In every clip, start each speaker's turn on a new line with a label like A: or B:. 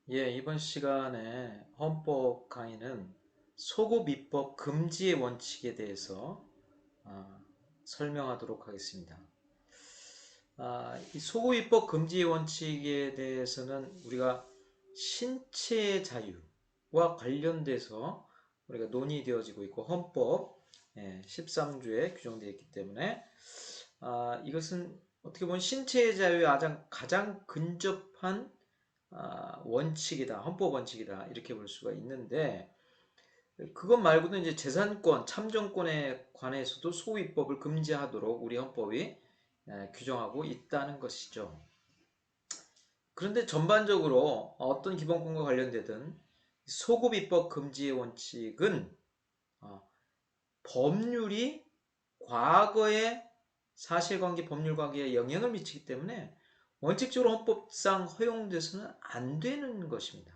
A: 예, 이번 시간에 헌법 강의는 소급 입법 금지의 원칙에 대해서 아, 설명하도록 하겠습니다. 이 소급 입법 금지의 원칙에 대해서는 우리가 신체의 자유와 관련돼서 우리가 논의되어지고 있고 헌법 13조에 규정되어 있기 때문에 이것은 어떻게 보면 신체의 자유에 가장 근접한 원칙이다, 헌법 원칙이다 이렇게 볼 수가 있는데 그것 말고도 이제 재산권, 참정권에 관해서도 소유입법을 금지하도록 우리 헌법이 규정하고 있다는 것이죠. 그런데 전반적으로 어떤 기본권과 관련되든 소급입법 금지의 원칙은 어, 법률이 과거의 사실관계, 법률관계에 영향을 미치기 때문에 원칙적으로 헌법상 허용돼서는 안 되는 것입니다.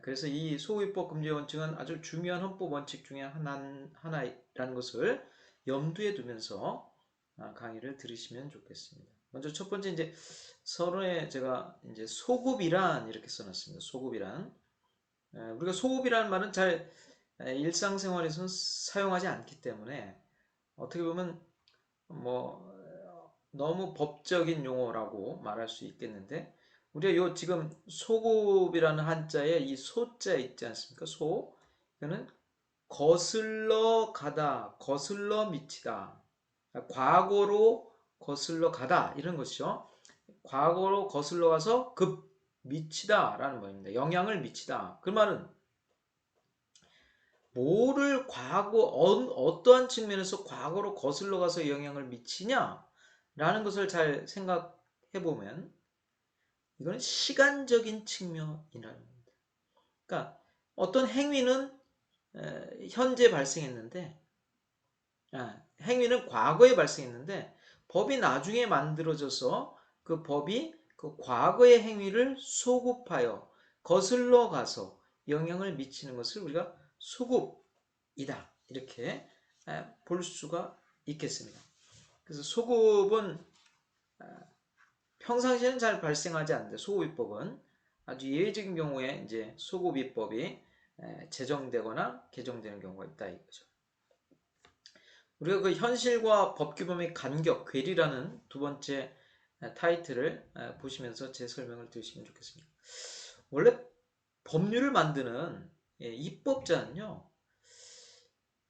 A: 그래서 이 소유입법 금지 원칙은 아주 중요한 헌법 원칙 중에 하나라는 것을 염두에 두면서 강의를 들으시면 좋겠습니다. 먼저 첫 번째 이제 서론에 제가 이제 소급이란 이렇게 써놨습니다. 소급이란 우리가 소급이라는 말은 잘 일상생활에서는 사용하지 않기 때문에 어떻게 보면 뭐 너무 법적인 용어라고 말할 수 있겠는데 우리가 요 지금 소급이라는 한자에 이 소자 있지 않습니까? 소 이거는 거슬러 가다, 거슬러 미치다, 과거로 거슬러 가다 이런 것이죠. 과거로 거슬러 가서 급 미치다 라는 말입니다. 영향을 미치다. 그 말은 뭐를 어떠한 측면에서 과거로 거슬러 가서 영향을 미치냐 라는 것을 잘 생각해 보면 이거는 시간적인 측면이라는 겁니다. 그러니까 어떤 행위는 현재 발생했는데 행위는 과거에 발생했는데 법이 나중에 만들어져서 그 법이 그 과거의 행위를 소급하여 거슬러 가서 영향을 미치는 것을 우리가 소급이다 이렇게 볼 수가 있겠습니다. 그래서 소급은 평상시에는 잘 발생하지 않는데 소급입법은 아주 예외적인 경우에 이제 소급입법이 제정되거나 개정되는 경우가 있다 이거죠. 우리가 그 현실과 법규범의 간격, 괴리라는 두 번째 타이틀을 보시면서 제 설명을 들으시면 좋겠습니다. 원래 법률을 만드는 입법자는요,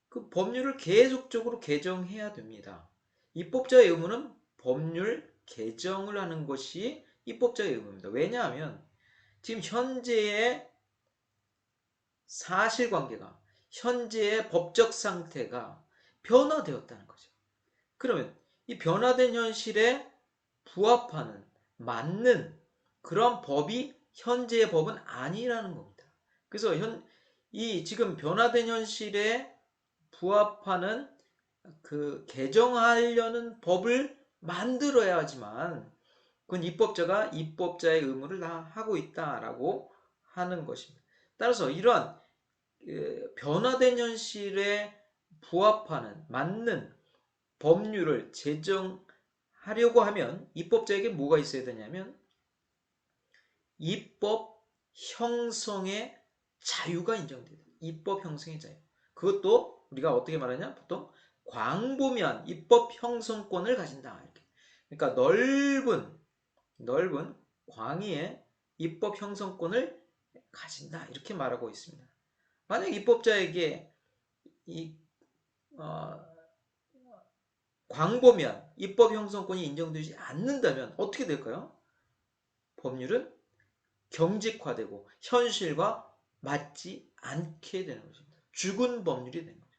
A: 그 법률을 계속적으로 개정해야 됩니다. 입법자의 의무는 법률 개정을 하는 것이 입법자의 의무입니다. 왜냐하면 지금 현재의 사실관계가 현재의 법적 상태가 변화되었다는 거죠. 그러면 이 변화된 현실에 부합하는 맞는 그런 법이 현재의 법은 아니라는 겁니다. 그래서 이 지금 변화된 현실에 부합하는 그 개정하려는 법을 만들어야지만 그건 입법자가 입법자의 의무를 다 하고 있다라고 하는 것입니다. 따라서 이러한 변화된 현실에 부합하는 맞는 법률을 제정하려고 하면 입법자에게 뭐가 있어야 되냐면 입법 형성의 자유가 인정돼요. 입법 형성의 자유. 그것도 우리가 어떻게 말하냐? 보통 광범위한 입법 형성권을 가진다. 이렇게. 그러니까 넓은 광의의 입법 형성권을 가진다. 이렇게 말하고 있습니다. 만약 입법자에게 이 어, 광범위한 입법 형성권이 인정되지 않는다면 어떻게 될까요? 법률은 경직화되고 현실과 맞지 않게 되는 것입니다. 죽은 법률이 되는 거죠.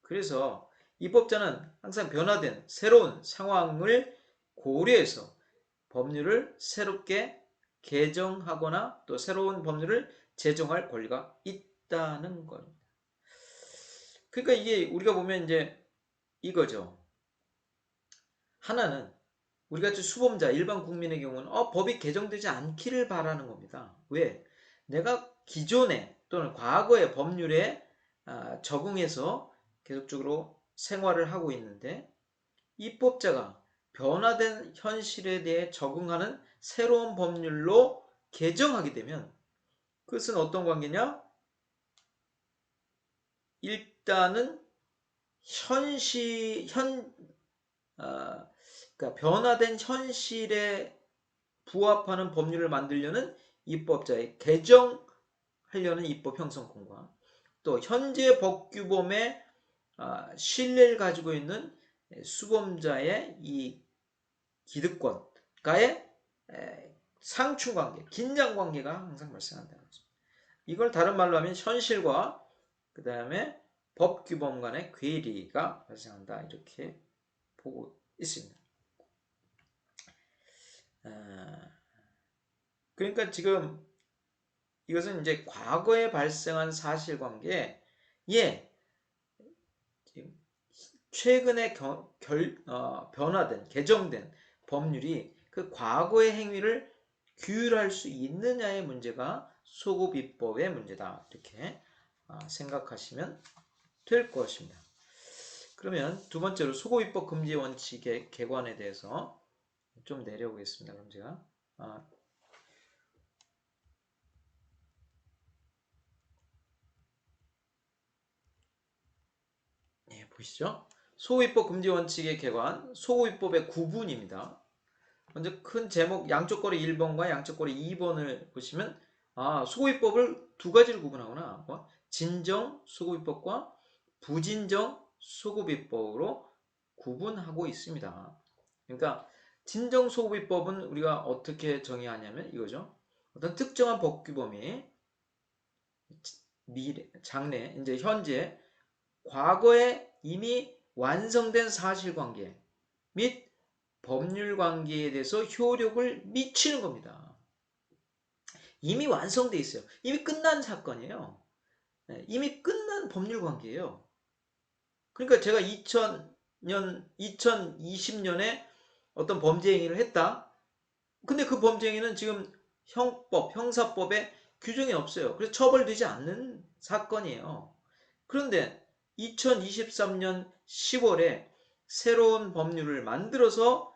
A: 그래서 입법자는 항상 변화된 새로운 상황을 고려해서 법률을 새롭게 개정하거나 또 새로운 법률을 제정할 권리가 있다는 겁니다. 그러니까 이게 우리가 보면 이제 이거죠. 하나는 우리 같이 수범자, 일반 국민의 경우는 법이 개정되지 않기를 바라는 겁니다. 왜? 내가 기존에 또는 과거의 법률에 적응해서 계속적으로 생활을 하고 있는데 입법자가 변화된 현실에 대해 적응하는 새로운 법률로 개정하게 되면 그것은 어떤 관계냐? 일단은 그러니까 변화된 현실에 부합하는 법률을 만들려는 입법자의 개정하려는 입법 형성권과 또 현재 법규범의 신뢰를 가지고 있는 수범자의 이 기득권과의 상충관계, 긴장관계가 항상 발생한다는 거죠. 이걸 다른 말로 하면 현실과 그 다음에 법규범 간의 괴리가 발생한다 이렇게 보고 있습니다. 그러니까 지금 이것은 이제 과거에 발생한 사실관계에 최근에 변화된 개정된 법률이 그 과거의 행위를 규율할 수 있느냐의 문제가 소급입법의 문제다 이렇게 생각하시면 될 것입니다. 그러면 두 번째로 소급입법 금지 원칙의 개관에 대해서 좀 내려오겠습니다. 그럼 제가 보시죠. 소급입법 금지 원칙의 개관, 소급입법의 구분입니다. 먼저 큰 제목 양쪽 거래 1번과 양쪽 거래 2번을 보시면 소급입법을 두 가지로 구분하구나. 진정 소급입법과 부진정 소급입법으로 구분하고 있습니다. 그러니까 진정 소급입법은 우리가 어떻게 정의하냐면 이거죠. 어떤 특정한 법규범이 장래, 이제 현재, 과거에 이미 완성된 사실관계 및 법률관계에 대해서 효력을 미치는 겁니다. 이미 완성돼 있어요. 이미 끝난 사건이에요. 이미 끝난 법률관계예요. 그러니까 제가 2020년에 어떤 범죄 행위를 했다. 근데 그 범죄 행위는 지금 형사법에 규정이 없어요. 그래서 처벌되지 않는 사건이에요. 그런데 2023년 10월에 새로운 법률을 만들어서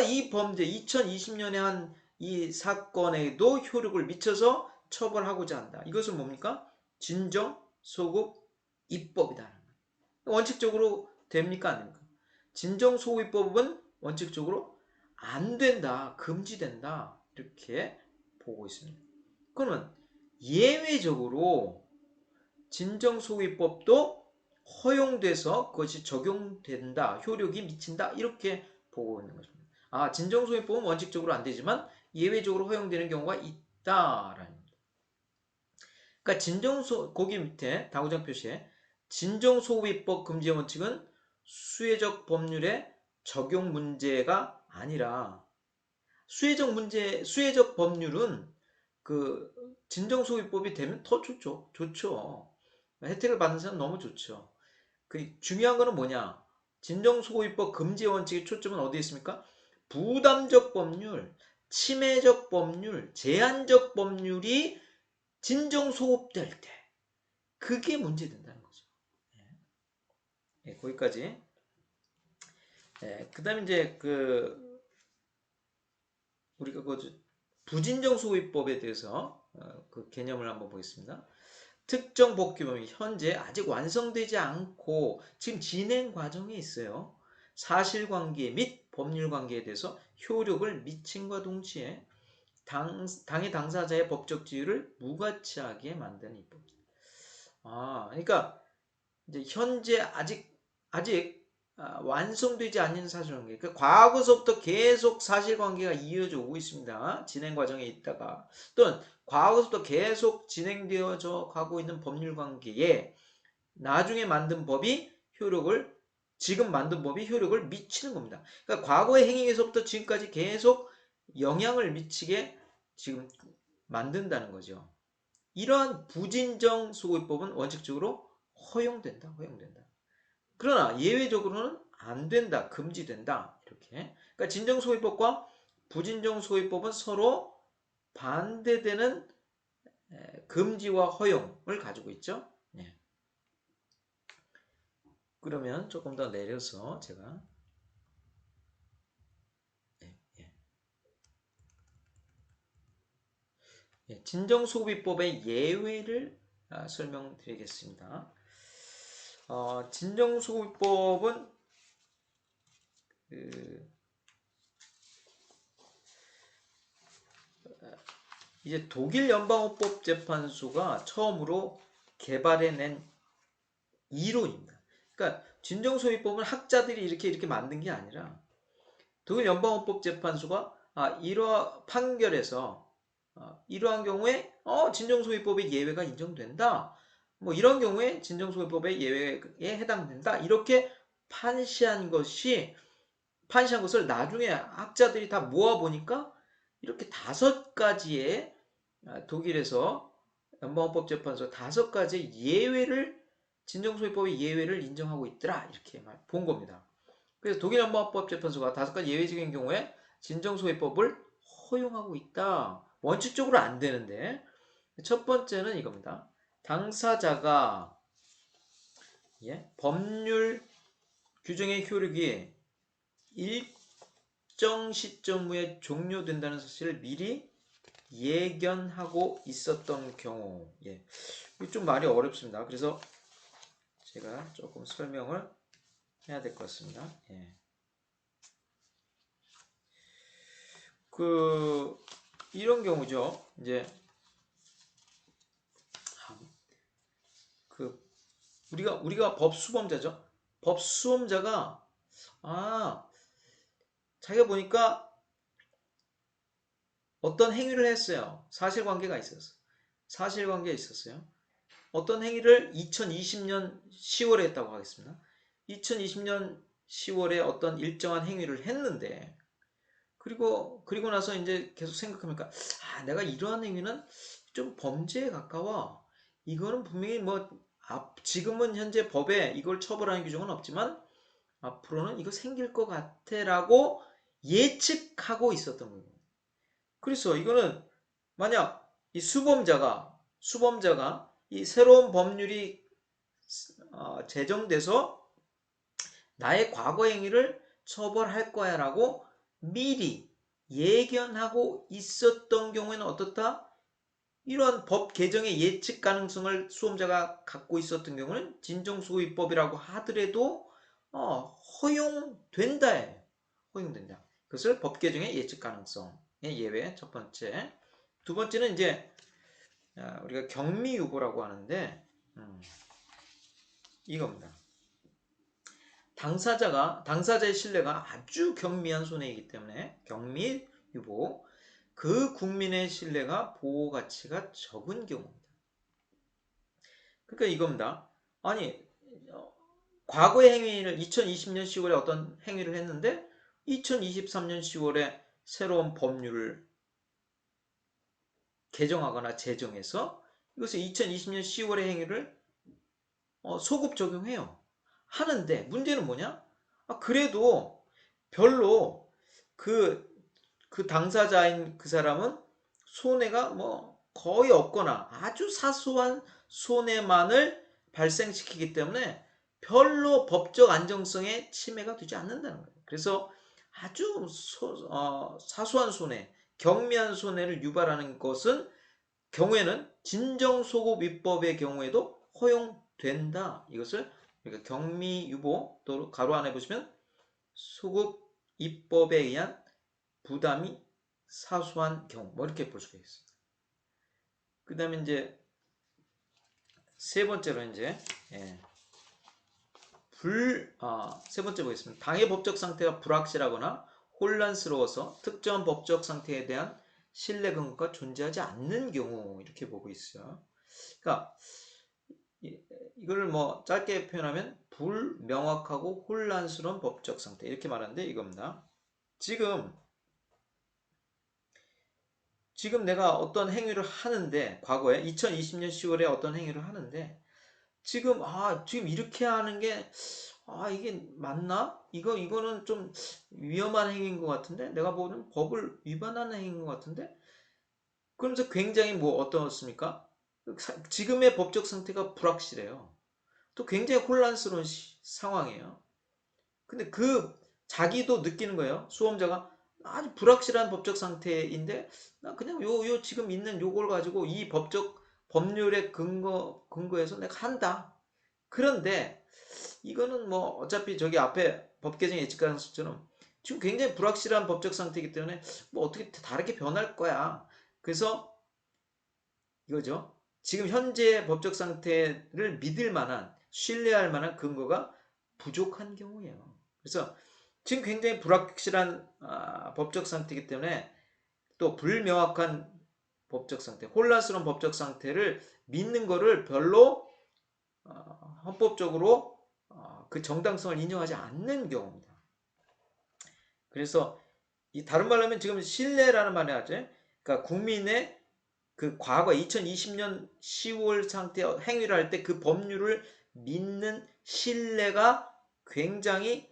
A: 이 범죄 2020년에 한 이 사건에도 효력을 미쳐서 처벌하고자 한다. 이것은 뭡니까? 진정 소급 입법이다. 원칙적으로 됩니까? 안 됩니까? 진정 소급 입법은 원칙적으로 안 된다. 금지된다. 이렇게 보고 있습니다. 그러면 예외적으로 진정소위법도 허용돼서 그것이 적용된다, 효력이 미친다 이렇게 보고 있는 것입니다. 진정소위법은 원칙적으로 안 되지만 예외적으로 허용되는 경우가 있다라는 겁니다. 그러니까 거기 밑에 다구장 표시에 진정소위법 금지 원칙은 수혜적 법률의 적용 문제가 아니라 수혜적 법률은 그 진정소위법이 되면 더 좋죠. 혜택을 받는 사람 너무 좋죠. 그 중요한 거는 뭐냐? 진정소급입법 금지 원칙의 초점은 어디에 있습니까? 부담적 법률, 침해적 법률, 제한적 법률이 진정소급될 때 그게 문제된다는 거죠. 거기까지. 그다음에 이제 우리가 부진정소급입법에 대해서 그 개념을 한번 보겠습니다. 특정 법규범이 현재 아직 완성되지 않고 지금 진행 과정에 있어요. 사실관계 및 법률관계에 대해서 효력을 미침과 동시에 당의 당사자의 법적 지위를 무가치하게 만드는 입법입니다. 그러니까 이제 현재 아직 완성되지 않는 사실관계. 그러니까 과거서부터 계속 사실관계가 이어져 오고 있습니다. 진행 과정에 있다가 또는 과거서부터 계속 진행되어져 가고 있는 법률관계에 나중에 만든 법이 지금 만든 법이 효력을 미치는 겁니다. 그러니까 과거의 행위에서부터 지금까지 계속 영향을 미치게 지금 만든다는 거죠. 이러한 부진정 소급법은 원칙적으로 허용된다. 그러나 예외적으로는 안 된다. 금지된다. 이렇게. 그러니까 진정소위법과 부진정소위법은 서로 반대되는 금지와 허용을 가지고 있죠. 그러면 조금 더 내려서 제가 진정소급입법의 예외를 설명드리겠습니다. 진정소급입법은 이제 독일 연방헌법재판소가 처음으로 개발해낸 이론입니다. 그러니까 진정소위법은 학자들이 이렇게 만든 게 아니라 독일 연방헌법재판소가 이러한 판결에서 이러한 경우에 진정소위법의 예외가 인정된다. 뭐 이런 경우에 진정소위법의 예외에 해당된다. 이렇게 판시한 것을 나중에 학자들이 다 모아보니까 이렇게 5가지의 독일에서 연방헌법재판소 5가지의 진정소위법의 예외를 인정하고 있더라. 이렇게 본 겁니다. 그래서 독일 연방헌법재판소가 5가지 예외적인 경우에 진정소위법을 허용하고 있다. 원칙적으로 안 되는데 첫 번째는 이겁니다. 당사자가 법률 규정의 효력이 일정 시점 후에 종료된다는 사실을 미리 예견하고 있었던 경우. 이거 좀 말이 어렵습니다. 그래서 제가 조금 설명을 해야 될 것 같습니다. 이런 경우죠. 이제 우리가 법수범자죠. 법수범자가 자기가 보니까 어떤 행위를 했어요. 사실관계가 있었어요. 어떤 행위를 2020년 10월에 했다고 하겠습니다. 2020년 10월에 어떤 일정한 행위를 했는데 그리고 나서 이제 계속 생각하니까 내가 이러한 행위는 좀 범죄에 가까워. 이거는 분명히 지금은 현재 법에 이걸 처벌하는 규정은 없지만 앞으로는 이거 생길 것 같아라고 예측하고 있었던 거예요. 그래서 이거는 만약 이 수범자가 이 새로운 법률이 제정돼서 나의 과거 행위를 처벌할 거야 라고 미리 예견하고 있었던 경우에는 어떻다? 이러한 법 개정의 예측 가능성을 수험자가 갖고 있었던 경우는 진정소위법이라고 하더라도 허용된다. 허용된다. 그것을 법 개정의 예측 가능성의 예외 첫 번째. 두 번째는 이제 우리가 경미유보라고 하는데 이겁니다. 당사자의 신뢰가 아주 경미한 손해이기 때문에 경미유보, 그 국민의 신뢰가 보호 가치가 적은 경우입니다. 그러니까 이겁니다. 과거의 행위를 2020년 10월에 어떤 행위를 했는데 2023년 10월에 새로운 법률을 개정하거나 제정해서 이것을 2020년 10월의 행위를 소급 적용해요. 하는데 문제는 뭐냐? 그래도 별로 그 당사자인 그 사람은 손해가 거의 없거나 아주 사소한 손해만을 발생시키기 때문에 별로 법적 안정성에 침해가 되지 않는다는 거예요. 그래서 아주 사소한 손해, 경미한 손해를 유발하는 경우에는 진정소급입법의 경우에도 허용된다. 이것을 우리가 경미유보, 또 가로 안에 보시면 소급입법에 의한 부담이 사소한 경우, 이렇게 볼 수가 있습니다. 그 다음에 이제 세 번째로 이제 세 번째 보겠습니다. 당의 법적 상태가 불확실하거나 혼란스러워서 특정한 법적 상태에 대한 신뢰 근거가 존재하지 않는 경우, 이렇게 보고 있어요. 그러니까 이걸 짧게 표현하면 불명확하고 혼란스러운 법적 상태, 이렇게 말하는데 이겁니다. 지금 내가 어떤 행위를 하는데, 과거에 2020년 10월에 어떤 행위를 하는데 지금 이렇게 하는 게 이게 맞나? 이거는 좀 위험한 행위인 것 같은데, 내가 보는 법을 위반하는 행위인 것 같은데, 그러면서 굉장히 어떻습니까? 지금의 법적 상태가 불확실해요. 또 굉장히 혼란스러운 상황이에요. 근데 자기도 느끼는 거예요. 수험자가 아주 불확실한 법적 상태인데 나 그냥 요 지금 있는 요걸 가지고 이 법적 법률의 근거에서 내가 한다. 그런데 이거는 뭐 어차피 저기 앞에 법 개정 예측 가능성처럼 지금 굉장히 불확실한 법적 상태이기 때문에 뭐 어떻게 다르게 변할 거야. 그래서 이거죠. 지금 현재 법적 상태를 믿을 만한, 신뢰할 만한 근거가 부족한 경우예요. 그래서 지금 굉장히 불확실한 법적 상태이기 때문에 또 불명확한 법적 상태, 혼란스러운 법적 상태를 믿는 거를 별로 헌법적으로 그 정당성을 인정하지 않는 경우입니다. 그래서 이 다른 말로 하면 지금 신뢰라는 말이 하죠. 그러니까 국민의 그 과거 2020년 10월 상태 행위를 할 때 그 법률을 믿는 신뢰가 굉장히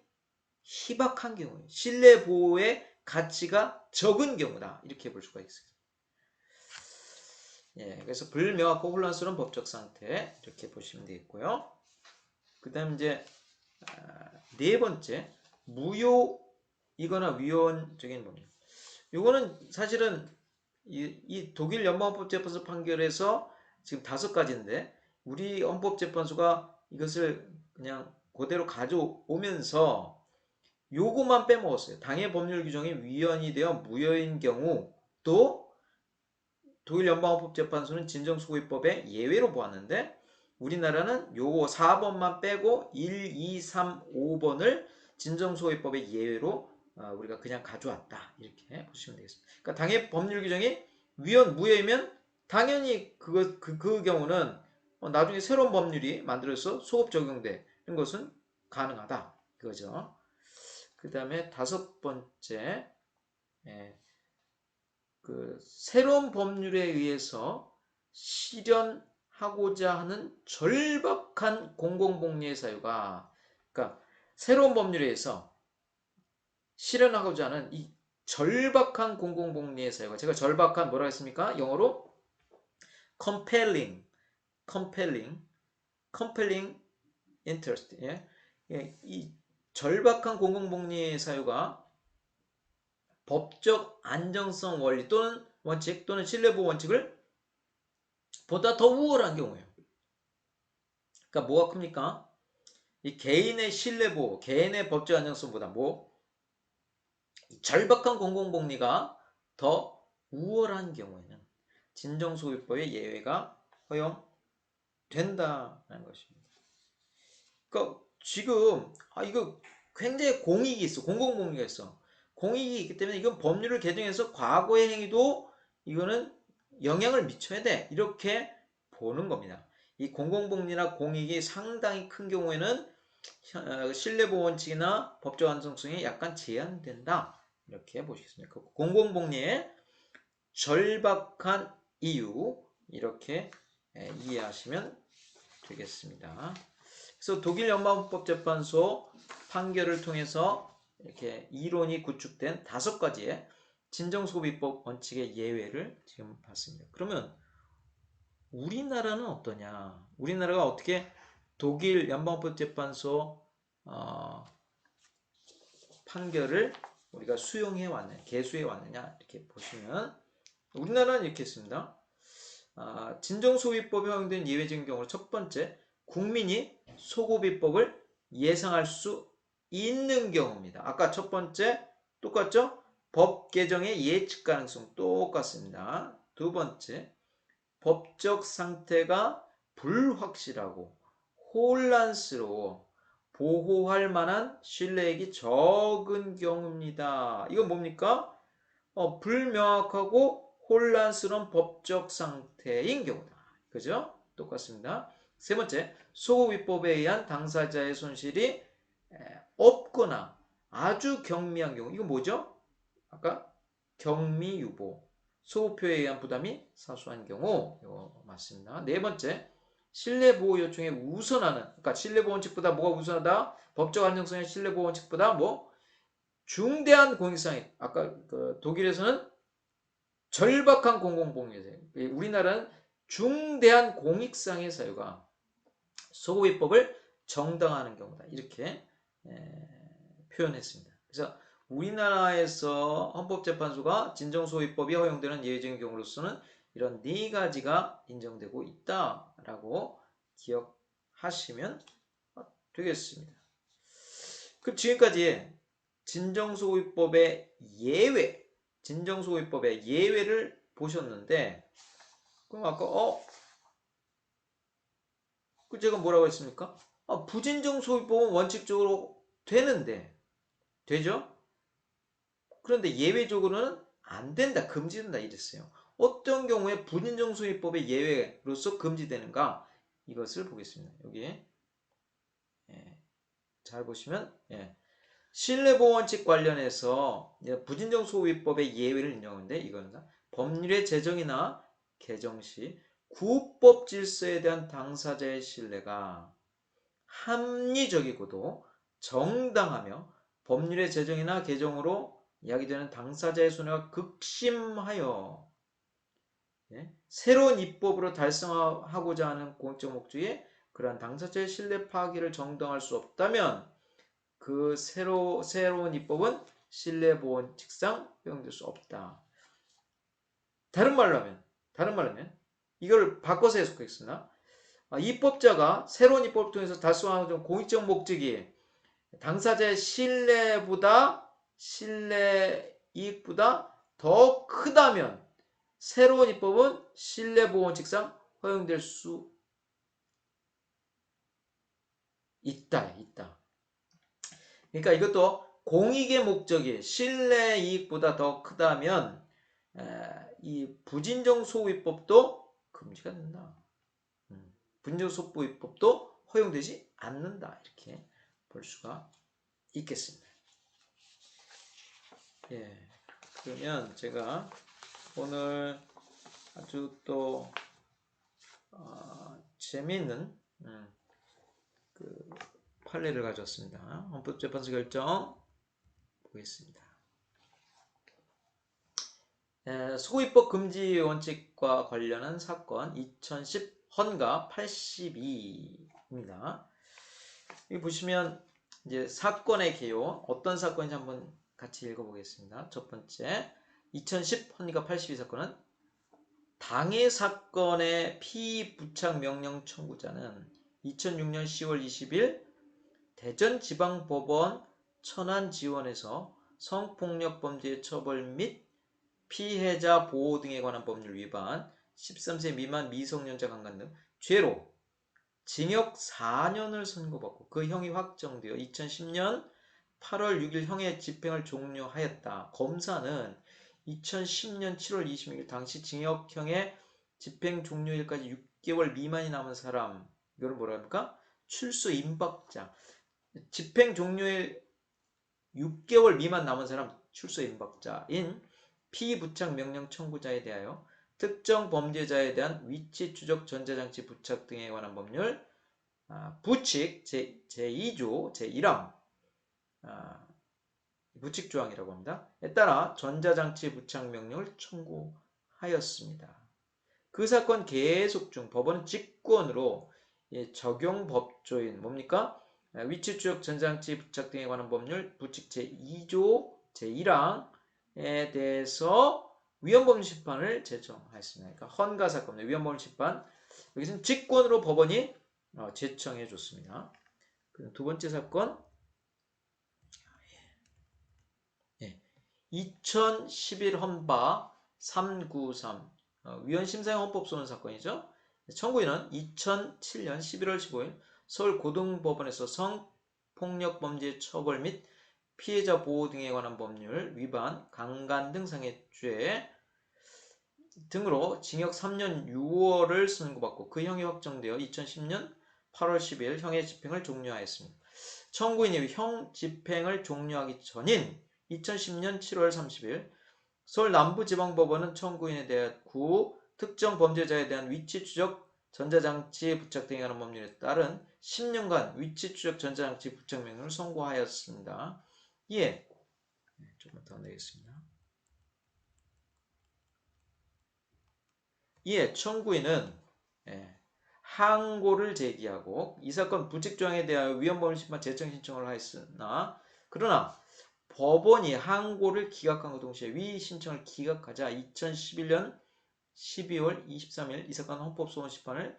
A: 희박한 경우예요. 신뢰 보호의 가치가 적은 경우다. 이렇게 볼 수가 있어요. 예, 그래서 불명확하고 혼란스러운 법적 상태 이렇게 보시면 되겠고요. 그다음 이제 네 번째 무효이거나 위헌적인 법률. 이거는 사실은 이 독일 연방헌법재판소 판결에서 지금 5가지인데 우리 헌법재판소가 이것을 그냥 그대로 가져오면서 요거만 빼먹었어요. 당해 법률 규정이 위헌이 되어 무효인 경우 또 독일 연방헌법재판소는 진정소위법의 예외로 보았는데 우리나라는 요거 4번만 빼고 1, 2, 3, 5번을 진정소위법의 예외로 우리가 그냥 가져왔다. 이렇게 보시면 되겠습니다. 그러니까 당해 법률 규정이 위헌, 무효이면 당연히 그 경우는 나중에 새로운 법률이 만들어서 소급 적용되는 것은 가능하다. 이거죠. 그 다음에 5번째, 그 새로운 법률에 의해서 실현하고자 하는 절박한 공공복리의 사유가, 그러니까 새로운 법률에 의해서 실현하고자 하는 이 절박한 공공복리의 사유가, 제가 절박한 뭐라고 했습니까? 영어로 compelling, compelling interest. 예? 이 절박한 공공복리의 사유가 법적 안정성 원리 또는 원칙 또는 신뢰보호 원칙을 보다 더 우월한 경우예요. 그러니까 뭐가 큽니까? 이 개인의 신뢰보호, 개인의 법적 안정성보다 절박한 공공복리가 더 우월한 경우에는 진정소유법의 예외가 허용된다는 것입니다. 그러니까 지금 이거 굉장히 공익이 있어, 공공복리가 있어. 공익이 있기 때문에 이건 법률을 개정해서 과거의 행위도 이거는 영향을 미쳐야 돼. 이렇게 보는 겁니다. 이 공공복리나 공익이 상당히 큰 경우에는 신뢰보호 원칙이나 법적 안정성이 약간 제한된다. 이렇게 보시겠습니다. 공공복리의 절박한 이유 이렇게 이해하시면 되겠습니다. 그래서 독일 연방헌법재판소 판결을 통해서 이렇게 이론이 구축된 5가지의 진정소비법 원칙의 예외를 지금 봤습니다. 그러면 우리나라는 어떠냐? 우리나라가 어떻게 독일 연방헌법재판소 판결을 우리가 수용해 왔느냐, 개수해 왔느냐 이렇게 보시면 우리나라는 이렇게 했습니다. 진정소비법에 허용된 예외적인 경우로 첫 번째, 국민이 소고비법을 예상할 수 있는 경우입니다. 아까 첫 번째 똑같죠? 법 개정의 예측 가능성 똑같습니다. 두 번째, 법적 상태가 불확실하고 혼란스러워 보호할 만한 신뢰액이 적은 경우입니다. 이건 뭡니까? 불명확하고 혼란스러운 법적 상태인 경우다. 그죠? 똑같습니다. 세 번째, 소고위법에 의한 당사자의 손실이 없거나 아주 경미한 경우. 이거 뭐죠? 아까 경미유보. 소고표에 의한 부담이 사소한 경우. 이거 맞습니다. 네 번째, 신뢰보호 요청에 우선하는, 그러니까 신뢰보호 원칙보다 뭐가 우선하다? 법적 안정성의 신뢰보호 원칙보다 중대한 공익상해. 아까 그 독일에서는 절박한 공공복리세요. 우리나라는 중대한 공익상해 사유가 소고기법을 정당화하는 경우다. 이렇게 표현했습니다. 그래서 우리나라에서 헌법재판소가 진정소위법이 허용되는 예외적인 경우로서는 이런 네 가지가 인정되고 있다라고 기억하시면 되겠습니다. 그럼 지금까지 진정소위법의 진정소위법의 예외를 보셨는데, 그럼 아까 그 제가 뭐라고 했습니까? 부진정소위법은 원칙적으로 되죠? 그런데 예외적으로는 안 된다, 금지된다 이랬어요. 어떤 경우에 부진정소위법의 예외로서 금지되는가? 이것을 보겠습니다. 여기 잘 보시면 신뢰보호 원칙 관련해서 부진정소위법의 예외를 인정하는데, 이거는 법률의 제정이나 개정 시 구법 질서에 대한 당사자의 신뢰가 합리적이고도 정당하며 법률의 제정이나 개정으로 이야기되는 당사자의 손해가 극심하여 새로운 입법으로 달성하고자 하는 공익적 목적에 그러한 당사자의 신뢰 파기를 정당할 수 없다면 그 새로운 입법은 신뢰보호원칙상 허용될 수 없다. 다른 말로 하면 이걸 바꿔서 해석하겠습니다. 입법자가 새로운 입법을 통해서 달성하는 공익적 목적이 당사자의 신뢰 이익보다 더 크다면 새로운 입법은 신뢰보호원칙상 허용될 수 있다. 그러니까 이것도 공익의 목적이 신뢰 이익보다 더 크다면 이 부진정소위법도 금지가 된다. 부진정소위법도 허용되지 않는다. 이렇게 볼 수가 있겠습니다. 그러면 제가 오늘 아주 또 재미있는 그 판례를 가져왔습니다. 헌법재판소 결정 보겠습니다. 소위법 금지 원칙과 관련한 사건 2010 헌가 82입니다. 여기 보시면 이제 사건의 개요, 어떤 사건인지 한번 같이 읽어보겠습니다. 첫 번째, 2010 헌가 82 사건은 당해 사건의 피부착 명령 청구자는 2006년 10월 20일 대전지방법원 천안지원에서 성폭력범죄 처벌 및 피해자 보호 등에 관한 법률 위반, 13세 미만 미성년자 강간 등 죄로 징역 4년을 선고받고 그 형이 확정되어 2010년 8월 6일 형의 집행을 종료하였다. 검사는 2010년 7월 26일 당시 징역형의 집행 종료일까지 6개월 미만이 남은 사람, 이걸 뭐라 합니까? 출소 임박자. 집행 종료일 6개월 미만 남은 사람 출소 임박자인 피부착 명령 청구자에 대하여 특정 범죄자에 대한 위치 추적 전자장치 부착 등에 관한 법률 부칙 제2조 제1항 부칙조항이라고 합니다. 에 따라 전자장치 부착 명령을 청구하였습니다. 그 사건 계속 중 법원은 직권으로 적용 법조인 뭡니까? 위치 추적 전자장치 부착 등에 관한 법률 부칙 제2조 제1항에 대해서 위헌법률 심판을 제청하였습니다. 그러니까 헌가 사건 위헌법률 심판, 여기서는 직권으로 법원이 제청해 줬습니다. 두 번째 사건 2011 헌바 393 위헌심사형 헌법소원 사건이죠. 청구인은 2007년 11월 15일 서울고등법원에서 성폭력범죄 처벌 및 피해자 보호 등에 관한 법률 위반, 강간 등 상해죄 등으로 징역 3년 6월을 선고받고 그 형이 확정되어 2010년 8월 10일 형의 집행을 종료하였습니다. 청구인이 형 집행을 종료하기 전인 2010년 7월 30일 서울 남부지방법원은 청구인에 대한 특정 범죄자에 대한 위치 추적 전자장치 부착 등에 관한 법률에 따른 10년간 위치 추적 전자장치 부착 명령을 선고하였습니다. 조금만 더 내겠습니다. 이에 청구인은 항고를 제기하고 이 사건 부칙조항에 대하여 위헌법률 심판 제청 신청을 하였으나 그러나 법원이 항고를 기각한과 동시에 위 신청을 기각하자 2011년 12월 23일 이 사건 헌법소원심판을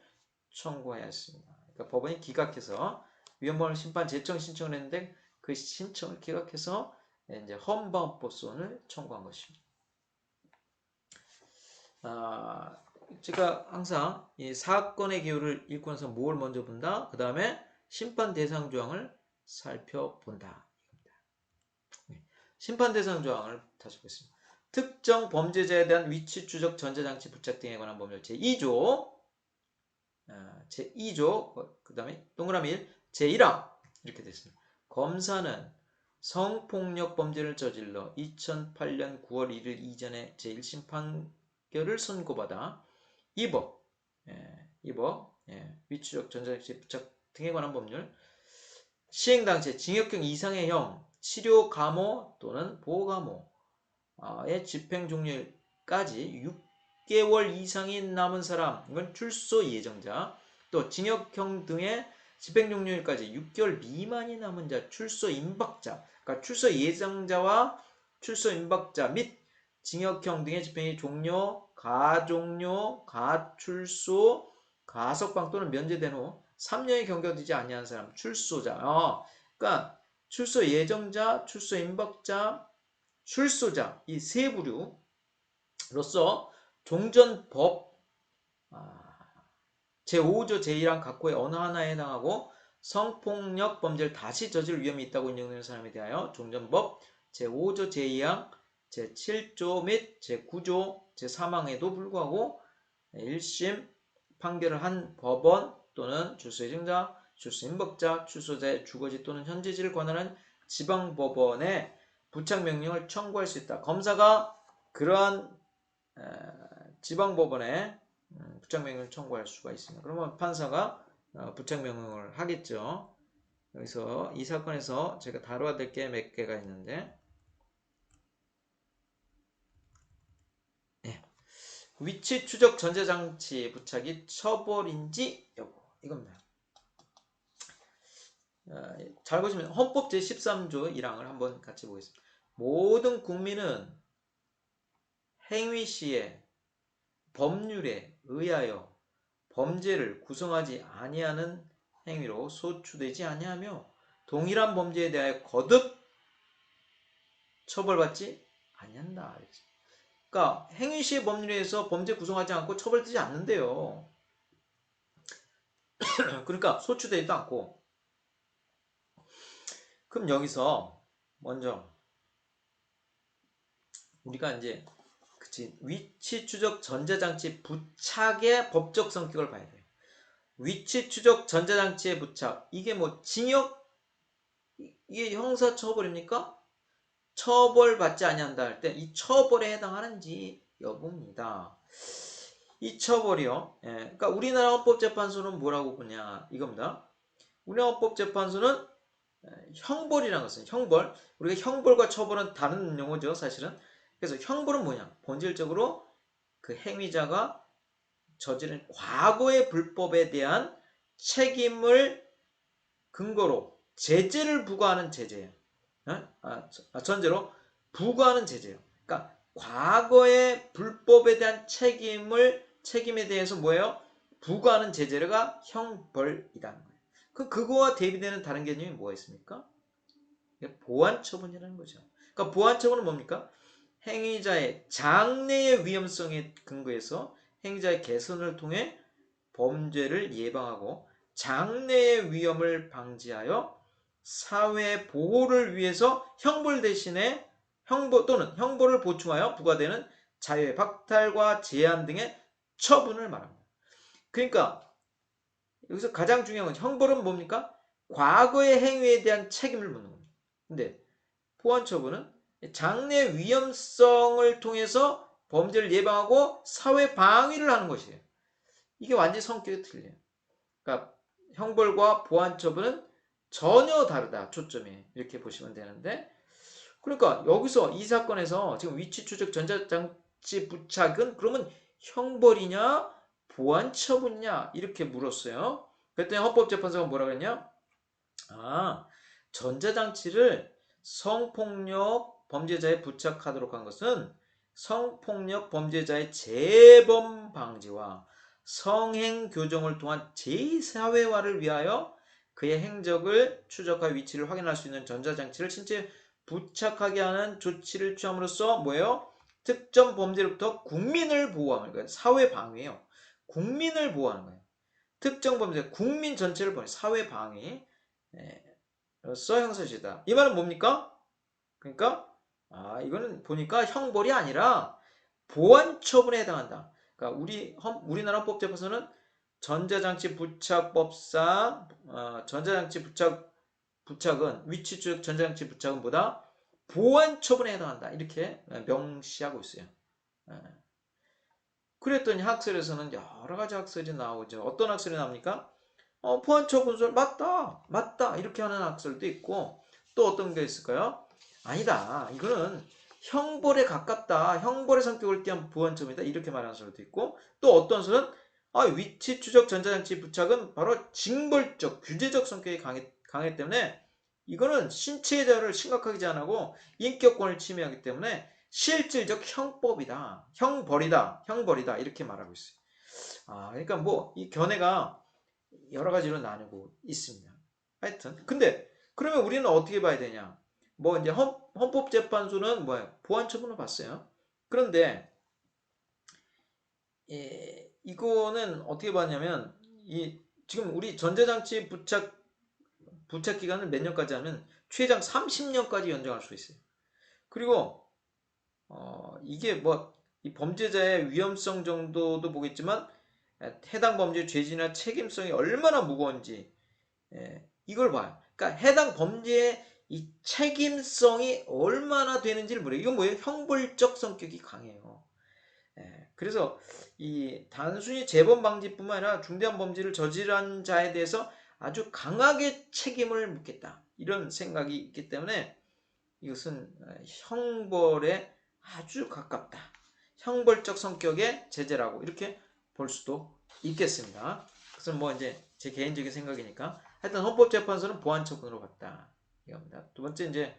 A: 청구하였습니다. 그러니까 법원이 기각해서 위헌법원 심판 재청 신청을 했는데 그 신청을 기각해서 이제 헌법소원을 청구한 것입니다. 제가 항상 이 사건의 개요를 읽고 나서 뭘 먼저 본다? 그 다음에 심판 대상 조항을 살펴본다. 심판 대상 조항을 다시 보겠습니다. 특정 범죄자에 대한 위치 추적 전자장치 부착 등에 관한 법률 제2조 제2조 그 다음에 동그라미 1 제1항 이렇게 되어 있습니다. 검사는 성폭력 범죄를 저질러 2008년 9월 1일 이전에 제1심 판결을 선고받아 이 법 위치추적 전자장치 부착 등에 관한 법률 시행당시에 징역형 이상의 형, 치료 감호 또는 보호 감호의 집행 종료일까지 6개월 이상이 남은 사람, 이건 출소 예정자, 또 징역형 등의 집행 종료일까지 6개월 미만이 남은 자, 출소 임박자, 그러니까 출소 예정자와 출소 임박자 및 징역형 등의 집행이 종료, 가종료, 가출소, 가석방 또는 면제된 후 3년이 경과되지 아니한 사람, 출소자. 그러니까 출소 예정자, 출소 임박자, 출소자 이 세 부류로서 종전법 제5조 제1항 각호의 어느 하나에 해당하고 성폭력 범죄를 다시 저질 위험이 있다고 인정되는 사람에 대하여 종전법 제5조 제2항 제7조 및 제9조 제3항에도 불구하고 1심 판결을 한 법원 또는 출소 예정자, 출소 임박자, 출소자의 주거지 또는 현재지를 관할하는 지방법원에 부착명령을 청구할 수 있다. 검사가 그러한 지방법원에 부착명령을 청구할 수가 있습니다. 그러면 판사가 부착명령을 하겠죠. 여기서 이 사건에서 제가 다뤄야 될 게 몇 개가 있는데 위치 추적 전자장치 부착이 처벌인지 여부 이겁니다. 잘 보시면 헌법 제13조 1항을 한번 같이 보겠습니다. 모든 국민은 행위 시에 법률에 의하여 범죄를 구성하지 아니하는 행위로 소추되지 아니하며 동일한 범죄에 대하여 거듭 처벌받지 아니한다. 그러니까 행위 시의 법률에 의해서 범죄 구성하지 않고 처벌되지 않는데요. 그러니까 소추되지도 않고. 그럼 여기서 먼저 우리가 이제 위치 추적 전자장치 부착의 법적 성격을 봐야 돼요. 위치 추적 전자장치의 부착 이게 뭐 징역 이게 형사처벌입니까? 처벌받지 아니한다 할 때 이 처벌에 해당하는지 여부입니다. 이 처벌이요. 그러니까 우리나라 헌법재판소는 뭐라고 보냐 이겁니다. 우리나라 헌법재판소는 형벌이라는 것은 형벌. 우리가 형벌과 처벌은 다른 용어죠, 사실은. 그래서 형벌은 뭐냐? 본질적으로 그 행위자가 저지른 과거의 불법에 대한 책임을 근거로 제재를 부과하는 제재예요. 전제로 부과하는 제재예요. 그러니까 과거의 불법에 대한 책임에 대해서 뭐예요? 부과하는 제재가 형벌이라는 거예요. 그거와 대비되는 다른 개념이 뭐가 있습니까? 보완처분이라는 거죠. 그러니까 보완처분은 뭡니까? 행위자의 장래의 위험성에 근거해서 행위자의 개선을 통해 범죄를 예방하고 장래의 위험을 방지하여 사회 보호를 위해서 형벌 대신에 또는 형벌을 보충하여 부과되는 자유의 박탈과 제한 등의 처분을 말합니다. 그러니까 여기서 가장 중요한 건 형벌은 뭡니까? 과거의 행위에 대한 책임을 묻는 겁니다. 근데 보완처분은 장래 위험성을 통해서 범죄를 예방하고 사회 방위를 하는 것이에요. 이게 완전히 성격이 틀려요. 그러니까 형벌과 보완처분은 전혀 다르다. 초점이 이렇게 보시면 되는데 그러니까 여기서 이 사건에서 지금 위치 추적 전자장치 부착은 그러면 형벌이냐 보완처분이냐 이렇게 물었어요. 그랬더니 헌법재판소가 뭐라 그랬냐? 전자장치를 성폭력 범죄자에 부착하도록 한 것은 성폭력 범죄자의 재범 방지와 성행 교정을 통한 재사회화를 위하여 그의 행적을 추적하여 위치를 확인할 수 있는 전자장치를 신체에 부착하게 하는 조치를 취함으로써 뭐예요? 특정 범죄로부터 국민을 보호하는 거예요. 사회 방위예요. 국민을 보호하는 거예요. 특정 범죄, 국민 전체를 보호하는 사회 방위. 써 형사시다. 이 말은 뭡니까? 그러니까 이거는 보니까 형벌이 아니라 보안 처분에 해당한다. 그러니까 우리나라 헌법재판소는 전자장치 부착법상 전자장치 부착은 위치 추적 전자장치 부착은 보다 보안 처분에 해당한다. 이렇게 명시하고 있어요. 그랬더니 학설에서는 여러 가지 학설이 나오죠. 어떤 학설이 나옵니까? 보안 처분설 맞다 이렇게 하는 학설도 있고 또 어떤 게 있을까요? 아니다. 이거는 형벌에 가깝다. 형벌의 성격을 띠한 보안처분이다. 이렇게 말하는 사람도 있고 또 어떤 사람은 위치 추적 전자장치 부착은 바로 징벌적, 규제적 성격이 강하기 때문에 이거는 신체의 자유를 심각하게 제한하고 인격권을 침해하기 때문에 실질적 형법이다. 형벌이다. 이렇게 말하고 있어요. 그러니까 뭐 이 견해가 여러 가지로 나누고 있습니다. 하여튼 근데 그러면 우리는 어떻게 봐야 되냐? 뭐 이제 헌법재판소는 뭐예요? 보안 처분을 봤어요. 그런데 이거는 어떻게 봤냐면 지금 우리 전자장치 부착 기간을 몇 년까지 하면 최장 30년까지 연장할 수 있어요. 그리고 이게 뭐 이 범죄자의 위험성 정도도 보겠지만 해당 범죄 죄질이나 책임성이 얼마나 무거운지 이걸 봐요. 그러니까 해당 범죄의 이 책임성이 얼마나 되는지를 보래요. 이건 뭐예요? 형벌적 성격이 강해요. 그래서 이 단순히 재범 방지뿐만 아니라 중대한 범죄를 저지른 자에 대해서 아주 강하게 책임을 묻겠다. 이런 생각이 있기 때문에 이것은 형벌에 아주 가깝다. 형벌적 성격의 제재라고 이렇게 볼 수도 있겠습니다. 그것은 뭐 이제 제 개인적인 생각이니까 하여튼 헌법재판소는 보안 처분으로 봤다. 이겁니다. 두 번째 이제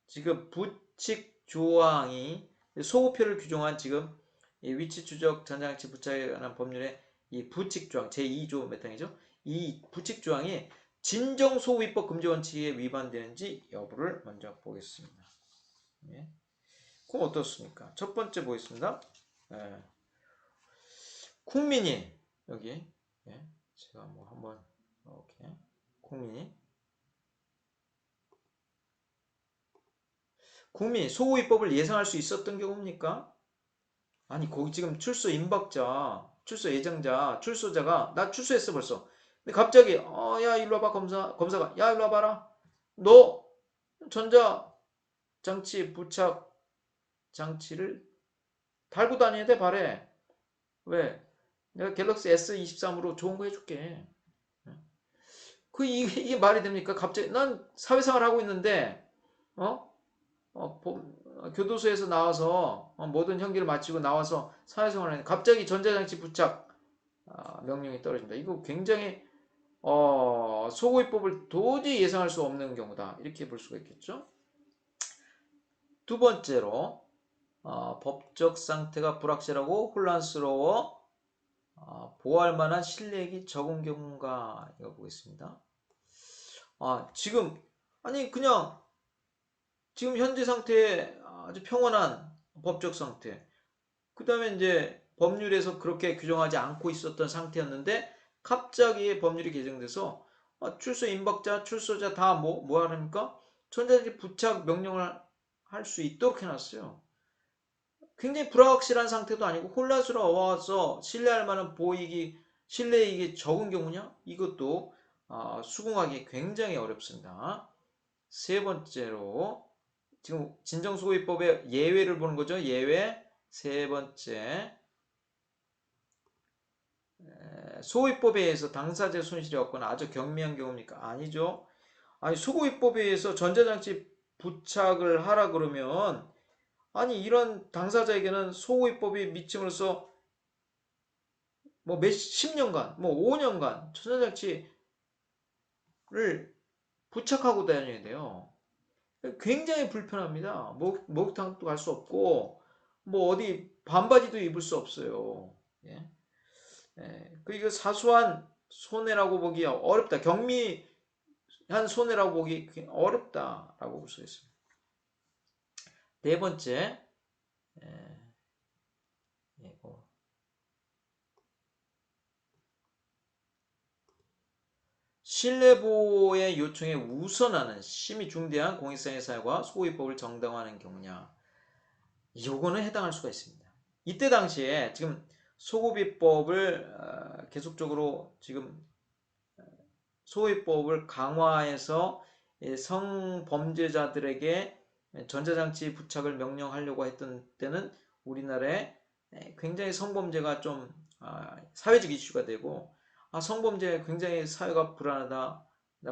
A: 지금 부칙 조항이 소급표를 규정한 지금 위치 추적 전자장치 부착에 관한 법률의 이 부칙 조항 제2조 몇 항이죠? 이 부칙 조항이 진정 소위법 금지 원칙에 위반되는지 여부를 먼저 보겠습니다. 예. 그럼 어떻습니까? 첫 번째 보겠습니다. 국민이 여기 제가 뭐 한번 이렇게 국민이 소위법을 예상할 수 있었던 경우입니까? 아니 거기 지금 출소 임박자, 출소 예정자, 출소자가 나 출소했어 벌써. 근데 갑자기 야 일로 와봐 검사가 야 일로 와봐라. 너 전자장치 부착 장치를 달고 다녀야 돼 발에. 왜? 내가 갤럭시 S23으로 좋은 거 해줄게. 이게 말이 됩니까? 갑자기 난 사회생활 하고 있는데 교도소에서 나와서 모든 형기를 마치고 나와서 사회생활을 하는데 갑자기 전자장치 부착 명령이 떨어진다. 이거 굉장히 소고의법을 도저히 예상할 수 없는 경우다. 이렇게 볼 수가 있겠죠. 두 번째로 법적 상태가 불확실하고 혼란스러워 보호할 만한 신뢰액이 적은 경우인가 이거 보겠습니다. 지금 그냥 지금 현재 상태에 아주 평온한 법적 상태. 그 다음에 이제 법률에서 그렇게 규정하지 않고 있었던 상태였는데 갑자기 법률이 개정돼서 출소 임박자, 출소자 다 뭐 하랍니까? 전자장치 부착 명령을 할 수 있도록 해놨어요. 굉장히 불확실한 상태도 아니고 혼란스러워서 신뢰할 만한 신뢰이익이 적은 경우냐? 이것도 수긍하기 굉장히 어렵습니다. 세 번째로 지금 진정소위법의 예외를 보는 거죠. 예외. 세 번째, 소위법에 의해서 당사자 손실이 없거나 아주 경미한 경우입니까? 아니죠. 소위법에 의해서 전자장치 부착을 하라 그러면 이런 당사자에게는 소위법이 미침으로써 뭐 10년간, 뭐 5년간 전자장치를 부착하고 다녀야 돼요. 굉장히 불편합니다. 목욕탕도 갈 수 없고 뭐 어디 반바지도 입을 수 없어요. 예. 예. 그 이거 사소한 손해라고 보기 어렵다. 경미한 손해라고 보기 어렵다라고 볼 수 있습니다. 네 번째, 예, 이거. 실내보호의 요청에 우선하는 심히 중대한 공익성의 사유가 소고기법을 정당화하는 경우냐. 요거는 해당할 수가 있습니다. 이때 당시에 지금 소고기법을 계속적으로 지금 소고기법을 강화해서 성범죄자들에게 전자장치 부착을 명령하려고 했던 때는 우리나라에 굉장히 성범죄가 좀 사회적 이슈가 되고 성범죄 굉장히 사회가 불안하다,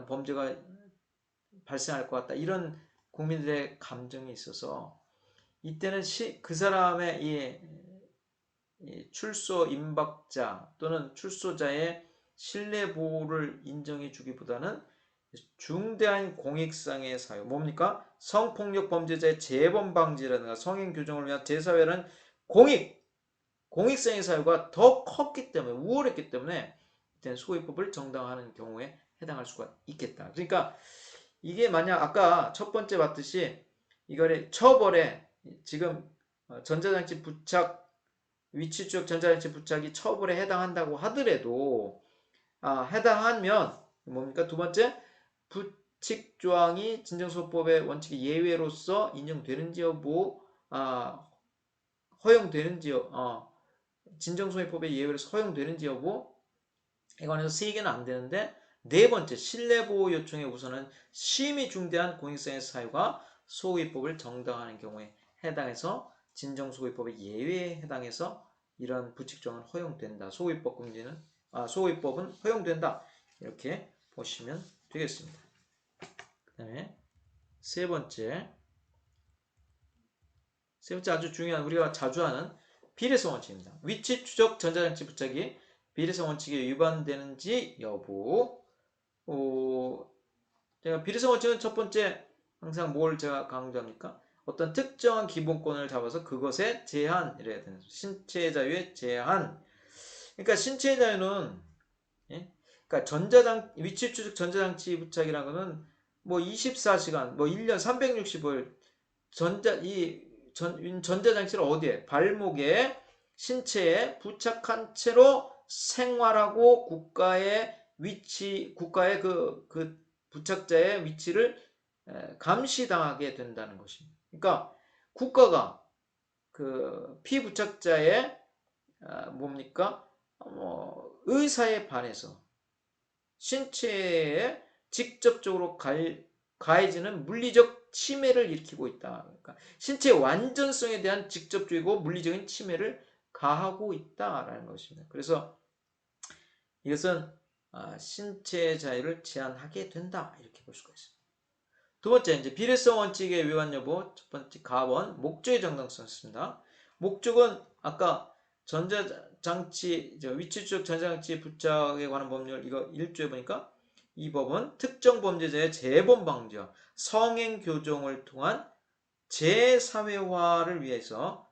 A: 범죄가 발생할 것 같다 이런 국민들의 감정이 있어서 이때는 그 사람의 이 출소 임박자 또는 출소자의 신뢰 보호를 인정해 주기보다는 중대한 공익상의 사유, 뭡니까? 성폭력 범죄자의 재범 방지라든가 성행 교정을 위한 제사회라는 공익성의 사유가 더 컸기 때문에 우월했기 때문에 이때는 소위법을 정당화하는 경우에 해당할 수가 있겠다. 그러니까 이게 만약 아까 첫 번째 봤듯이 이거를 처벌에 지금 전자장치 부착 위치 추적 전자장치 부착이 처벌에 해당한다고 하더라도 해당하면 뭡니까? 두 번째 부칙 조항이 진정소법의 원칙의 예외로서 인정되는지 여부 허용되는지 진정소유법의 예외로서 허용되는지 여부 에 관해서 세 개는 안 되는데 네 번째 신뢰보호 요청의 우선은 심히 중대한 공익성의 사유가 소위법을 정당화하는 경우에 해당해서 진정소위법의 예외에 해당해서 이런 부칙조항은 허용된다. 소위법은 허용된다. 이렇게 보시면 되겠습니다. 그 다음에 세 번째 아주 중요한 우리가 자주 하는 비례성 원칙입니다. 위치 추적 전자장치 부착이 비례성 원칙에 위반되는지 여부. 제가 비례성 원칙은 첫 번째 항상 뭘 제가 강조합니까? 어떤 특정한 기본권을 잡아서 그것에 제한 이래야 되는 신체 자유의 제한. 그러니까 신체 자유는 그러니까 위치 추적 전자장치 부착이라는 거는 뭐 24시간, 뭐 1년 365일 전자장치를 어디에? 발목에 신체에 부착한 채로 생활하고 국가의 그 부착자의 위치를 감시당하게 된다는 것입니다. 그러니까 국가가 그 피부착자의 뭡니까? 의사에 반해서 신체에 직접적으로 가해지는 물리적 침해를 일으키고 있다. 그러니까 신체의 완전성에 대한 직접적이고 물리적인 침해를 가하고 있다라는 것입니다. 그래서 이것은 신체 자유를 제한하게 된다 이렇게 볼 수가 있습니다. 두 번째 이제 비례성 원칙의 위반 여부 첫 번째 가원 목적의 정당성입니다. 목적은 아까 전자장치 위치 추적 전자장치 부착에 관한 법률 이거 1조에 보니까 이 법은 특정 범죄자의 재범 방지와 성행 교정을 통한 재사회화를 위해서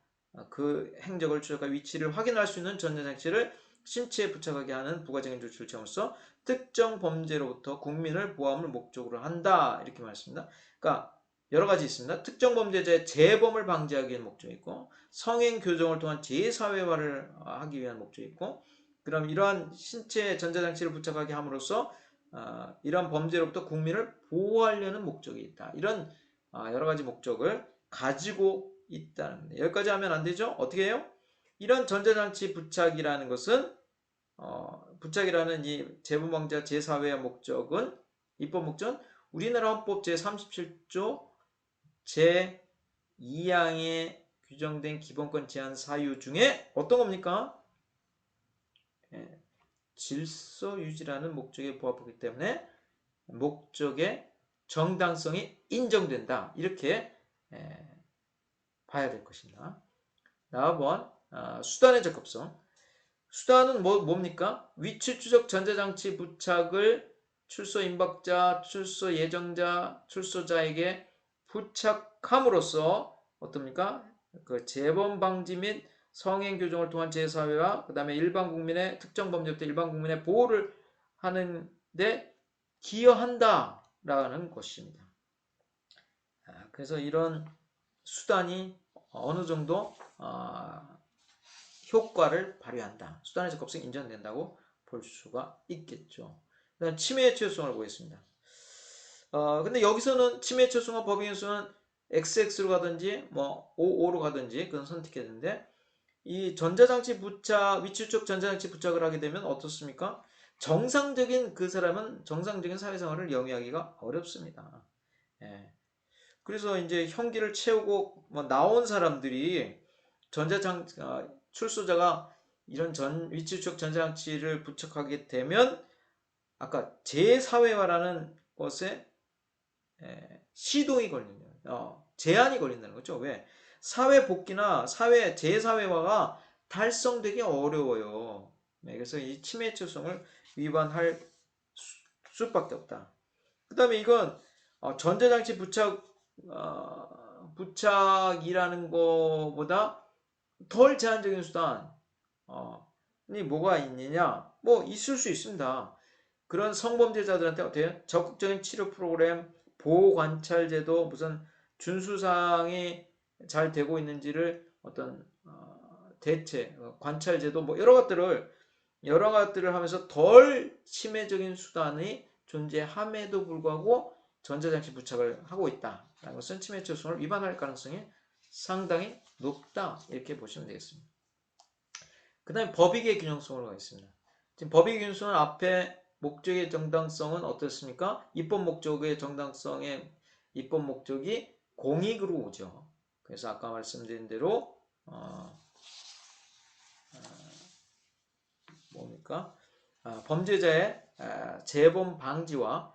A: 그 행적을 추적할 위치를 확인할 수 있는 전자장치를 신체에 부착하게 하는 부가적인 조치를 취함으로써 특정 범죄로부터 국민을 보호함을 목적으로 한다 이렇게 말했습니다. 그러니까 여러 가지 있습니다. 특정 범죄자의 재범을 방지하기 위한 목적이 있고 성행 교정을 통한 재사회화를 하기 위한 목적이 있고 그럼 이러한 신체 전자장치를 부착하게 함으로써 이러한 범죄로부터 국민을 보호하려는 목적이 있다. 이런 여러 가지 목적을 가지고 있다는 겁니다. 여기까지 하면 안 되죠? 어떻게 해요? 이런 전자장치 부착이라는 것은 부착이라는 이 재범방지와 재사회화 목적은 입법 목적은 우리나라 헌법 제37조 제2항에 규정된 기본권 제한 사유 중에 어떤 겁니까? 질서 유지라는 목적에 부합하기 때문에 목적의 정당성이 인정된다. 이렇게 봐야 될 것입니다. 다음은 수단의 적합성. 수단은 뭡니까? 위치 추적 전자장치 부착을 출소 임박자, 출소 예정자, 출소자에게 부착함으로써 어떻습니까? 그 재범 방지 및 성행 교정을 통한 제사회와 그 다음에 일반 국민의 특정 범죄부터 일반 국민의 보호를 하는데 기여한다라는 것입니다. 그래서 이런 수단이 어느 정도 효과를 발휘한다. 수단의 적합성이 인정된다고 볼 수가 있겠죠. 그다음 침해의 최소성을 보겠습니다. 근데 여기서는 침해의 최소성과 법익의 수는 XX로 가든지 뭐 OO로 가든지 그건 선택했는데 이 전자장치 부착 위치추적 전자장치 부착을 하게 되면 어떻습니까? 정상적인 그 사람은 정상적인 사회생활을 영위하기가 어렵습니다. 예. 그래서 이제 형기를 채우고 뭐 나온 사람들이 출소자가 이런 위치추적 전자장치를 부착하게 되면 아까 재사회화라는 것에 시동이 걸리는 제한이 걸린다는 거죠. 왜? 사회 복귀나 재사회화가 달성되기 어려워요. 네, 그래서 이 침해 처성을 위반할 수밖에 없다. 그 다음에 이건 전자장치 부착이라는 것보다 덜 제한적인 수단이 뭐가 있느냐? 뭐 있을 수 있습니다. 그런 성범죄자들한테 어때요? 적극적인 치료 프로그램, 보호관찰제도, 무슨 준수사항이 잘 되고 있는지를 어떤 대체, 관찰제도 뭐 여러 것들을 하면서 덜 침해적인 수단이 존재함에도 불구하고 전자장치 부착을 하고 있다라는 것은 침해 처성을 위반할 가능성이 상당히 높다 이렇게 보시면 되겠습니다. 그 다음에 법익의 균형성으로 가겠습니다. 지금 법익의 균형성은 앞에 목적의 정당성은 어떻습니까? 입법 목적의 정당성의 입법 목적이 공익으로 오죠. 그래서 아까 말씀드린 대로 뭡니까? 범죄자의 재범 방지와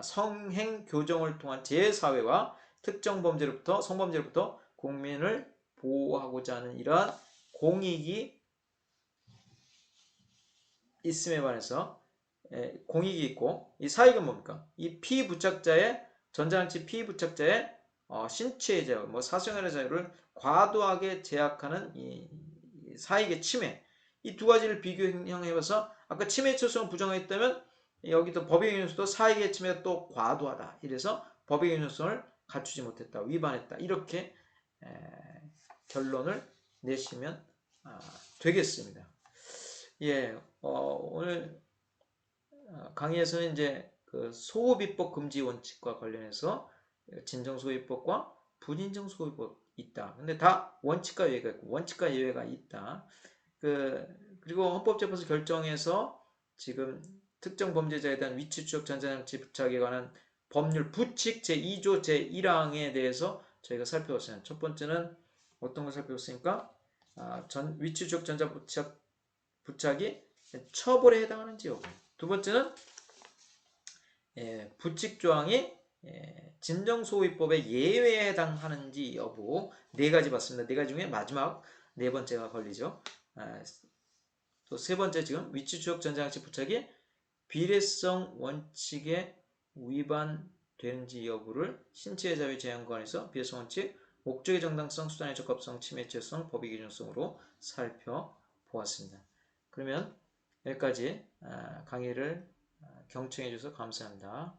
A: 성행 교정을 통한 재사회와 특정 성범죄로부터 국민을 보호하고자 하는 이러한 공익이 있음에 관해서 공익이 있고 이 사익은 뭡니까? 이 전자장치 피부착자의 신체의 자유, 뭐 사생활의 자유를 과도하게 제약하는 이 사익의 침해 이 두 가지를 비교해봐서 아까 침해 처성을 부정했다면 여기도 법의 균형성도 사익의 침해가 또 과도하다. 이래서 법의 균형성을 갖추지 못했다. 위반했다. 이렇게 결론을 내시면 되겠습니다. 예, 오늘 강의에서는 이제 그 소호비법 금지 원칙과 관련해서 진정소호비법과 불인정소호비법이 있다. 근데 다 원칙과 예외가 있고 원칙과 예외가 있다. 그리고 헌법재판소 결정에서 지금 특정 범죄자에 대한 위치추적 전자장치 부착에 관한 법률 부칙 제2조 제1항에 대해서 저희가 살펴봤어요. 첫 번째는 어떤 걸 살펴봤습니까? 위치추적 전자 부착이 처벌에 해당하는지 여부. 두 번째는 부칙 조항이 진정소위법의 예외에 해당하는지 여부. 네 가지 봤습니다. 네 가지 중에 마지막 네 번째가 걸리죠. 또 세 번째 지금 위치추적 전자장치 부착이 비례성 원칙에 위반되는지 여부를 신체의 자유 제한관에서 비례성 원칙, 목적의 정당성, 수단의 적합성, 침해죄성, 법의 기준성으로 살펴보았습니다. 그러면 여기까지 강의를 경청해 주셔서 감사합니다.